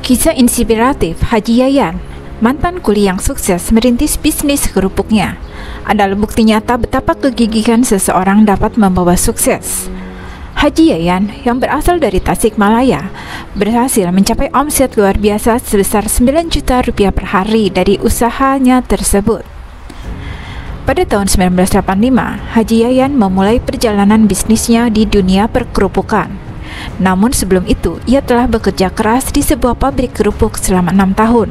Kisah inspiratif Haji Yayan, mantan kuli yang sukses merintis bisnis kerupuknya, adalah bukti nyata betapa kegigihan seseorang dapat membawa sukses. Haji Yayan yang berasal dari Tasikmalaya berhasil mencapai omset luar biasa sebesar 9 juta rupiah per hari dari usahanya tersebut. Pada tahun 1985, Haji Yayan memulai perjalanan bisnisnya di dunia perkerupukan. Namun sebelum itu, ia telah bekerja keras di sebuah pabrik kerupuk selama 6 tahun.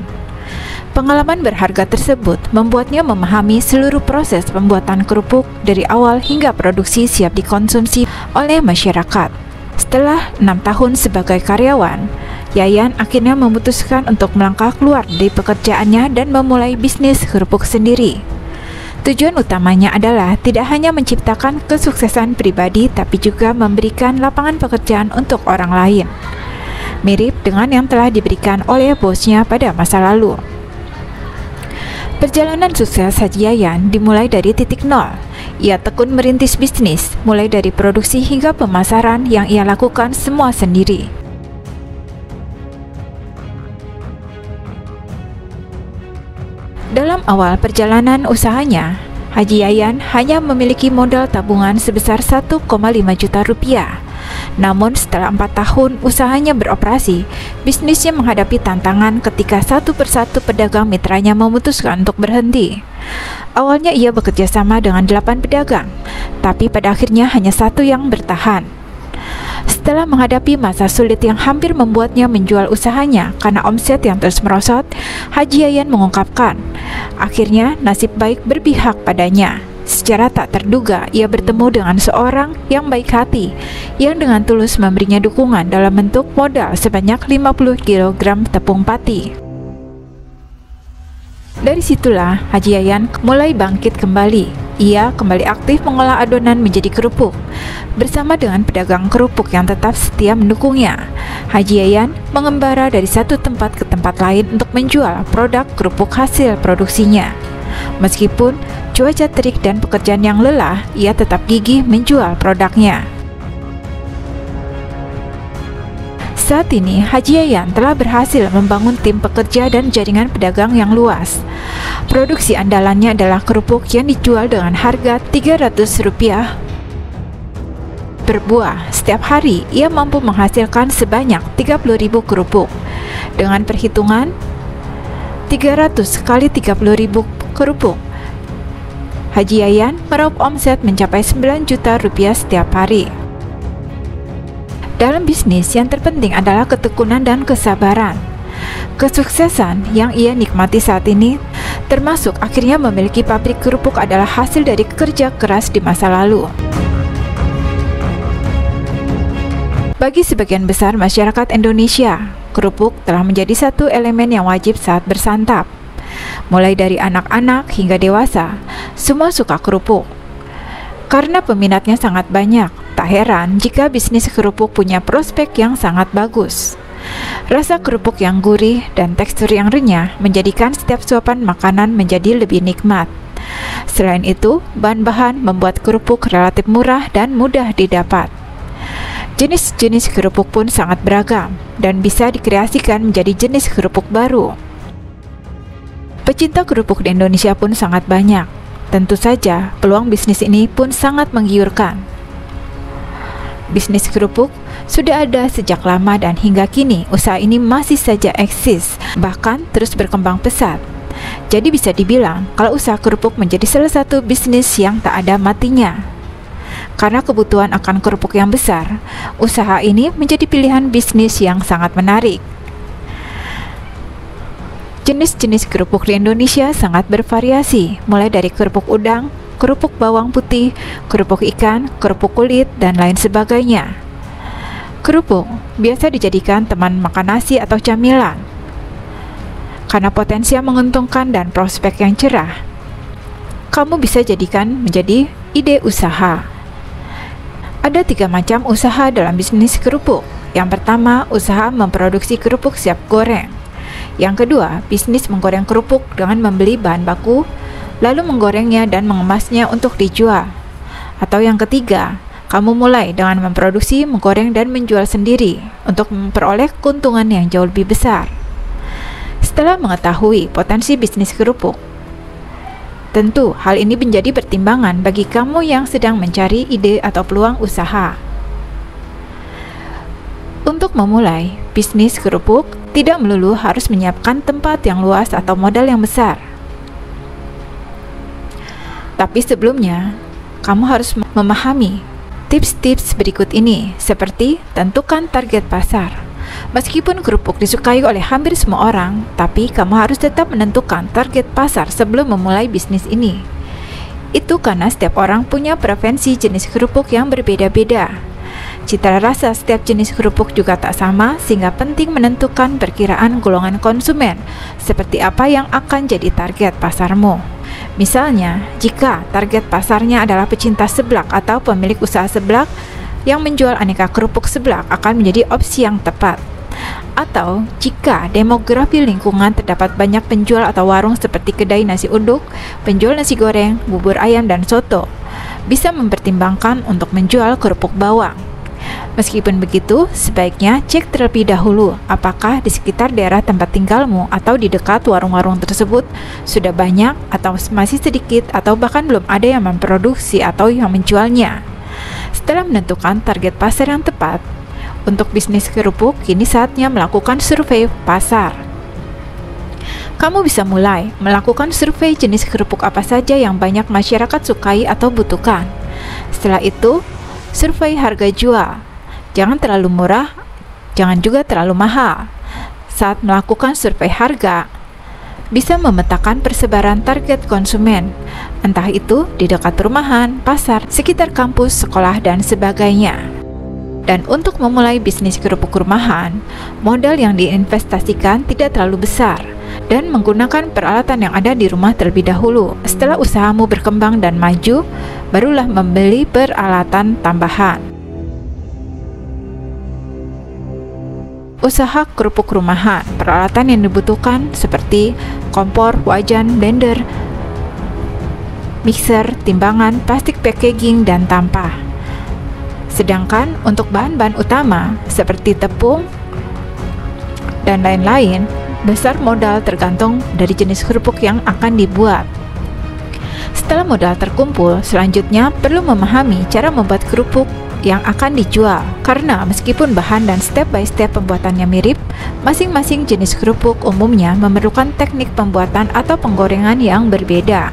Pengalaman berharga tersebut membuatnya memahami seluruh proses pembuatan kerupuk dari awal hingga produksi siap dikonsumsi oleh masyarakat. Setelah 6 tahun sebagai karyawan, Yayan akhirnya memutuskan untuk melangkah keluar dari pekerjaannya dan memulai bisnis kerupuk sendiri. Tujuan utamanya adalah tidak hanya menciptakan kesuksesan pribadi, tapi juga memberikan lapangan pekerjaan untuk orang lain. Mirip dengan yang telah diberikan oleh bosnya pada masa lalu. Perjalanan sukses Haji Yayan dimulai dari titik nol. Ia tekun merintis bisnis, mulai dari produksi hingga pemasaran yang ia lakukan semua sendiri. Dalam awal perjalanan usahanya, Haji Yayan hanya memiliki modal tabungan sebesar 1,5 juta rupiah. Namun setelah 4 tahun usahanya beroperasi, bisnisnya menghadapi tantangan ketika satu persatu pedagang mitranya memutuskan untuk berhenti. Awalnya ia bekerja sama dengan 8 pedagang, tapi pada akhirnya hanya satu yang bertahan. Setelah menghadapi masa sulit yang hampir membuatnya menjual usahanya karena omset yang terus merosot, Haji Yayan mengungkapkan, akhirnya nasib baik berpihak padanya. Secara tak terduga, ia bertemu dengan seorang yang baik hati, yang dengan tulus memberinya dukungan dalam bentuk modal sebanyak 50 kg tepung pati. Dari situlah Haji Yayan mulai bangkit kembali. Ia kembali aktif mengolah adonan menjadi kerupuk. Bersama dengan pedagang kerupuk yang tetap setia mendukungnya, Haji Yayan mengembara dari satu tempat ke tempat lain untuk menjual produk kerupuk hasil produksinya. Meskipun cuaca terik dan pekerjaan yang lelah, ia tetap gigih menjual produknya. Saat ini, Haji Yayan telah berhasil membangun tim pekerja dan jaringan pedagang yang luas. Produksi andalannya adalah kerupuk yang dijual dengan harga Rp300 per buah. Setiap hari, ia mampu menghasilkan sebanyak 30.000 kerupuk. Dengan perhitungan 300 kali 30.000 kerupuk, Haji Yayan meraup omset mencapai 9 juta rupiah setiap hari. Dalam bisnis, yang terpenting adalah ketekunan dan kesabaran. Kesuksesan yang ia nikmati saat ini, termasuk akhirnya memiliki pabrik kerupuk, adalah hasil dari kerja keras di masa lalu. Bagi sebagian besar masyarakat Indonesia, kerupuk telah menjadi satu elemen yang wajib saat bersantap. Mulai dari anak-anak hingga dewasa, semua suka kerupuk. Karena peminatnya sangat banyak, tak heran jika bisnis kerupuk punya prospek yang sangat bagus. Rasa kerupuk yang gurih dan tekstur yang renyah menjadikan setiap suapan makanan menjadi lebih nikmat. Selain itu, bahan-bahan membuat kerupuk relatif murah dan mudah didapat. Jenis-jenis kerupuk pun sangat beragam dan bisa dikreasikan menjadi jenis kerupuk baru. Pecinta kerupuk di Indonesia pun sangat banyak. Tentu saja, peluang bisnis ini pun sangat menggiurkan. Bisnis kerupuk sudah ada sejak lama dan hingga kini usaha ini masih saja eksis, bahkan terus berkembang pesat. Jadi bisa dibilang kalau usaha kerupuk menjadi salah satu bisnis yang tak ada matinya. Karena kebutuhan akan kerupuk yang besar, usaha ini menjadi pilihan bisnis yang sangat menarik. Jenis-jenis kerupuk di Indonesia sangat bervariasi, mulai dari kerupuk udang, kerupuk bawang putih, kerupuk ikan, kerupuk kulit, dan lain sebagainya. Kerupuk biasa dijadikan teman makan nasi atau camilan. Karena potensi yang menguntungkan dan prospek yang cerah, kamu bisa jadikan menjadi ide usaha. Ada 3 macam usaha dalam bisnis kerupuk. Yang pertama, usaha memproduksi kerupuk siap goreng. Yang kedua, bisnis menggoreng kerupuk dengan membeli bahan baku, lalu menggorengnya dan mengemasnya untuk dijual. Atau yang ketiga, kamu mulai dengan memproduksi, menggoreng, dan menjual sendiri untuk memperoleh keuntungan yang jauh lebih besar. Setelah mengetahui potensi bisnis kerupuk, tentu hal ini menjadi pertimbangan bagi kamu yang sedang mencari ide atau peluang usaha. Untuk memulai bisnis kerupuk, tidak melulu harus menyiapkan tempat yang luas atau modal yang besar. Tapi sebelumnya, kamu harus memahami tips-tips berikut ini, seperti tentukan target pasar. Meskipun kerupuk disukai oleh hampir semua orang, tapi kamu harus tetap menentukan target pasar sebelum memulai bisnis ini. Itu karena setiap orang punya preferensi jenis kerupuk yang berbeda-beda. Cita rasa setiap jenis kerupuk juga tak sama, sehingga penting menentukan perkiraan golongan konsumen, seperti apa yang akan jadi target pasarmu. Misalnya, jika target pasarnya adalah pecinta seblak atau pemilik usaha seblak, yang menjual aneka kerupuk seblak akan menjadi opsi yang tepat. Atau, jika demografi lingkungan terdapat banyak penjual atau warung seperti kedai nasi uduk, penjual nasi goreng, bubur ayam, dan soto, bisa mempertimbangkan untuk menjual kerupuk bawang. Meskipun begitu, sebaiknya cek terlebih dahulu apakah di sekitar daerah tempat tinggalmu atau di dekat warung-warung tersebut sudah banyak atau masih sedikit atau bahkan belum ada yang memproduksi atau yang menjualnya. Setelah menentukan target pasar yang tepat untuk bisnis kerupuk, kini saatnya melakukan survei pasar. Kamu bisa mulai melakukan survei jenis kerupuk apa saja yang banyak masyarakat sukai atau butuhkan. Setelah itu, survei harga jual. Jangan terlalu murah, jangan juga terlalu mahal. Saat melakukan survei harga, bisa memetakan persebaran target konsumen, entah itu di dekat perumahan, pasar, sekitar kampus, sekolah, dan sebagainya. Dan untuk memulai bisnis kerupuk rumahan, modal yang diinvestasikan tidak terlalu besar, dan menggunakan peralatan yang ada di rumah terlebih dahulu. Setelah usahamu berkembang dan maju, barulah membeli peralatan tambahan. Usaha kerupuk rumahan, peralatan yang dibutuhkan seperti kompor, wajan, blender, mixer, timbangan, plastik packaging, dan tampah. Sedangkan untuk bahan-bahan utama seperti tepung dan lain-lain, besar modal tergantung dari jenis kerupuk yang akan dibuat. Setelah modal terkumpul, selanjutnya perlu memahami cara membuat kerupuk yang akan dijual, karena meskipun bahan dan step by step pembuatannya mirip, masing-masing jenis kerupuk umumnya memerlukan teknik pembuatan atau penggorengan yang berbeda.